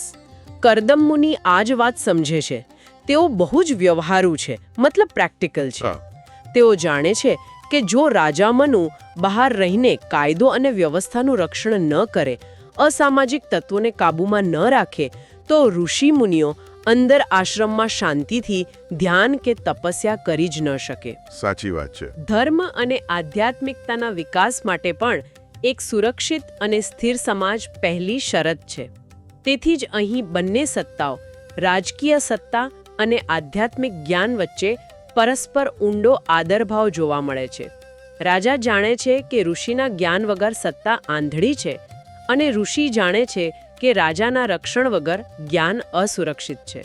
કરદમ મુનિ આ જ વાત સમજે છે. તેઓ બહુ જ વ્યવહારુ છે, મતલબ પ્રેક્ટિકલ છે. તેઓ જાણે છે કે જો રાજા મનુ બહાર રહીને કાયદો અને વ્યવસ્થાનું રક્ષણ ન કરે, અસામાજિક તત્વોને કાબૂમાં ન રાખે, તો ઋષિ મુનિઓ અંદર આશ્રમમાં શાંતિથી ધ્યાન કે તપસ્યા કરી જ ન શકે. સાચી વાત છે. ધર્મ અને આધ્યાત્મિકતાના વિકાસ માટે પણ એક સુરક્ષિત અને સ્થિર સમાજ પહેલી શરત છે. તેથી જ અહીં બંને સત્તાઓ, રાજકીય સત્તા અને આધ્યાત્મિક જ્ઞાન વચ્ચે પરસ્પર ઊંડો આદરભાવ જોવા મળે છે. રાજા જાણે છે કે ઋષિના જ્ઞાન વગર સત્તા આંધળી છે અને ઋષિ જાણે છે કે રાજાના રક્ષણ વગર જ્ઞાન અસુરક્ષિત છે.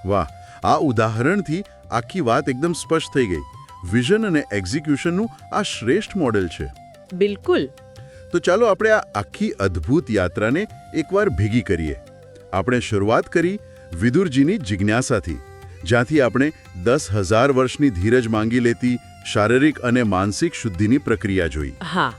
વાહ, આ ઉદાહરણથી આખી વાત એકદમ સ્પષ્ટ થઈ ગઈ. વિઝન અને એક્ઝિક્યુશનનું આ શ્રેષ્ઠ મોડેલ છે. બિલકુલ. તો ચાલો આપણે આ આખી અદ્ભુત યાત્રાને એકવાર ભેગી કરીએ. આપણે શરૂઆત કરી વિદુરજીની જિજ્ઞાસાથી, જ્યાંથી આપણે 10,000 વર્ષની ધીરજ માંગી લેતી શારીરિક અને માનસિક શુદ્ધિની પ્રક્રિયા જોઈ. હા.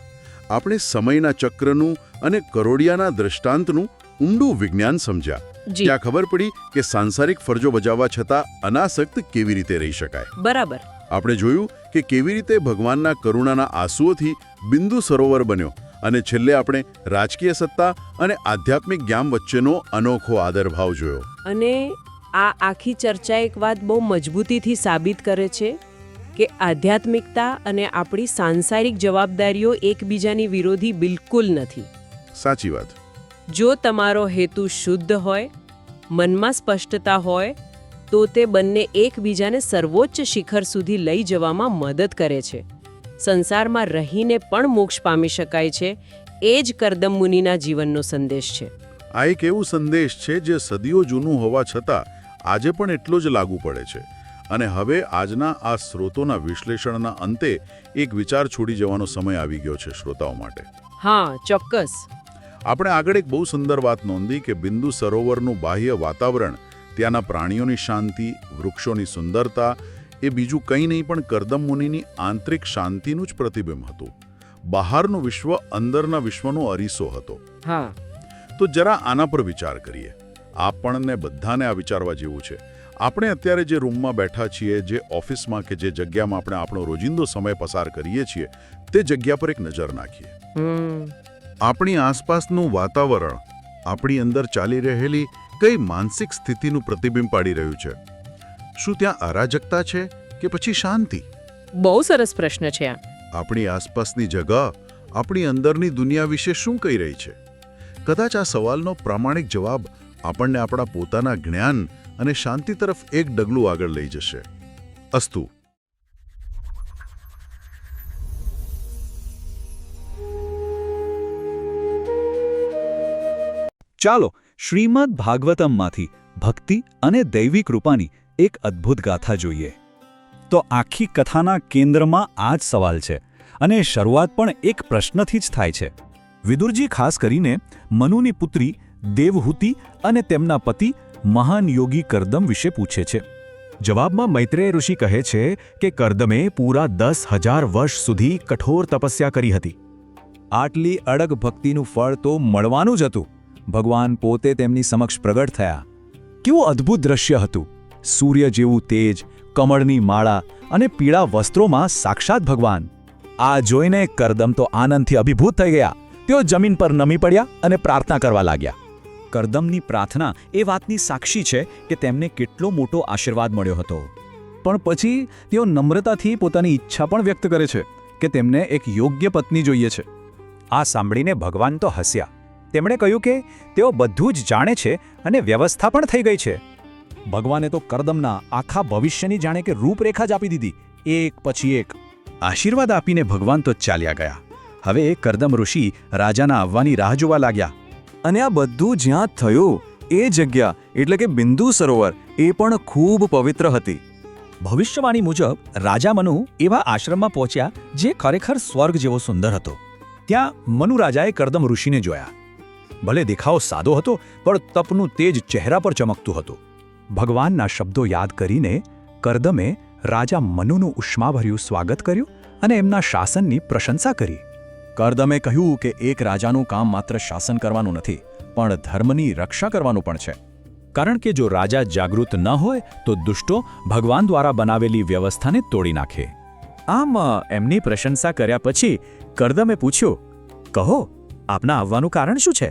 આપણે સમયના ચક્રનું અને કરોડિયાના દ્રષ્ટાંતનું ઊંડું વિજ્ઞાન સમજ્યા. ત્યાં ખબર પડી કે સાંસારિક ફરજો બજાવવા છતાં અનાસક્ત કેવી રીતે રહી શકાય. બરાબર. આપણે જોયું કે કેવી રીતે ભગવાનના કરુણાના આંસુઓથી બિંદુ સરોવર બન્યો, અને છેલ્લે આપણે રાજકીય સત્તા અને આધ્યાત્મિક જ્ઞાન વચ્ચેનો અનોખો આદરભાવ જોયો. અને આ આખી ચર્ચા એક વાત બહુ મજબૂતીથી સાબિત કરે છે કે આધ્યાત્મિકતા અને આપણી સાંસારિક જવાબદારીઓ એકબીજાની વિરોધી બિલકુલ નથી. સાચી વાત. જો તમારો હેતુ શુદ્ધ હોય, મનમાં સ્પષ્ટતા હોય, તો તે બંને એકબીજાને સર્વોચ્ચ શિખર સુધી લઈ જવામાં મદદ કરે છે. સંસારમાં રહીને પણ મોક્ષ પામી શકાય છે. એ જ કરદમ મુનિના જીવનનો સંદેશ છે. આ એક એવું સંદેશ છે જે સદીઓ જૂનું હોવા છતાં આજે પણ એટલો જ લાગુ પડે છે. અને હવે આજના આ સ્રોતોના વિશ્લેષણના અંતે એક વિચાર છોડી જવાનો સમય આવી ગયો છે શ્રોતાઓ માટે. હા, ચોક્કસ. આપણે આગળ એક બહુ સુંદર વાત નોંધી કે બિંદુ સરોવરનું બાહ્ય વાતાવરણ, ત્યાંના પ્રાણીઓની શાંતિ, વૃક્ષોની સુંદરતા, એ બીજું કંઈ નહીં પણ કરદમ મુનિની આંતરિક શાંતિનું જ પ્રતિબિંબ હતું. બહારનું વિશ્વ અંદરના વિશ્વનો અરીસો હતો. હા. તો જરા આના પર વિચાર કરીએ. આપણને બધાને આ વિચારવા જેવું છે. આપણે અત્યારે જે રૂમમાં બેઠા છીએ, જે ઓફિસમાં કે જે જગ્યામાં આપણે આપણો રોજિંદો સમય પસાર કરીએ છીએ, તે જગ્યા પર એક નજર નાખીએ. આપણી આસપાસનું વાતાવરણ આપણી અંદર ચાલી રહેલી કઈ માનસિક સ્થિતિનું પ્રતિબિંબ પાડી રહ્યું છે? શું ત્યાં અરાજકતા છે કે પછી શાંતિ? બહુ સરસ પ્રશ્ન છે આ. આપણી આસપાસની જગા આપણી અંદરની દુનિયા વિશે શું કહી રહી છે? કદાચ આ સવાલનો પ્રામાણિક જવાબ આપણને આપણા પોતાના જ્ઞાન અને શાંતિ તરફ એક ડગલું આગળ લઈ જશે. અસ્તુ. ચાલો શ્રીમદ ભાગવતમમાંથી ભક્તિ અને દૈવી કૃપાની એક અદ્ભુત ગાથા જોઈએ. તો આખી કથાના કેન્દ્રમાં આ જ સવાલ છે, અને શરૂઆત પણ એક પ્રશ્નથી જ થાય છે. વિદુરજી ખાસ કરીને મનુની પુત્રી દેવહૂતિ અને તેમના પતિ મહાન યોગી કરદમ વિશે પૂછે છે. જવાબમાં મૈત્રેય ઋષિ કહે છે કે કરદમે પૂરા 10,000 વર્ષ સુધી કઠોર તપસ્યા કરી હતી. આટલી અડગ ભક્તિનું ફળ તો મળવાનું જ હતું. ભગવાન પોતે તેમની સમક્ષ પ્રગટ થયા. કેવું અદ્ભુત દ્રશ્ય હતું! સૂર્ય જેવું તેજ, કમળની માળા અને પીળા વસ્ત્રોમાં સાક્ષાત ભગવાન. આ જોઈને કરદમ તો આનંદથી અભિભૂત થઈ ગયા. તેઓ જમીન પર નમી પડ્યા અને પ્રાર્થના કરવા લાગ્યા. કરદમની પ્રાર્થના એ વાતની સાક્ષી છે કે તેમને કેટલો મોટો આશીર્વાદ મળ્યો હતો. પણ પછી તેઓ નમ્રતાથી પોતાની ઈચ્છા પણ વ્યક્ત કરે છે કે તેમને એક યોગ્ય પત્ની જોઈએ છે. આ સાંભળીને ભગવાન તો હસ્યા. તેમણે કહ્યું કે તેઓ બધું જ જાણે છે અને વ્યવસ્થા પણ થઈ ગઈ છે. ભગવાને તો કરદમના આખા ભવિષ્યની જાણે કે રૂપરેખા જ આપી દીધી, એક પછી એક. આશીર્વાદ આપીને ભગવાન તો ચાલ્યા ગયા. હવે એ કરદમ ઋષિ રાજાના આવવાની રાહ જોવા લાગ્યા. અને આ બધું જ્યાં થયું એ જગ્યા એટલે કે બિંદુ સરોવર એ પણ ખૂબ પવિત્ર હતી. ભવિષ્યવાણી મુજબ રાજા મનુ એવા આશ્રમમાં પહોંચ્યા જે ખરેખર સ્વર્ગ જેવો સુંદર હતો. ત્યાં મનુ રાજાએ કરદમ ઋષિને જોયા. ભલે દેખાવ સાદો હતો, પણ તપનું તેજ ચહેરા પર ચમકતું હતું. ભગવાનના શબ્દો યાદ કરીને કરદમે રાજા મનુનું ઉષ્માભર્યું સ્વાગત કર્યું અને એમના શાસનની પ્રશંસા કરી. કરદમે કહ્યું કે એક રાજાનું કામ માત્ર શાસન કરવાનું નથી, પણ ધર્મની રક્ષા કરવાનું પણ છે. કારણ કે જો રાજા જાગૃત ન હોય તો દુષ્ટો ભગવાન દ્વારા બનાવેલી વ્યવસ્થાને તોડી નાખે. આમ એમની પ્રશંસા કર્યા પછી કરદમે પૂછ્યું, કહો, આપના આવવાનું કારણ શું છે?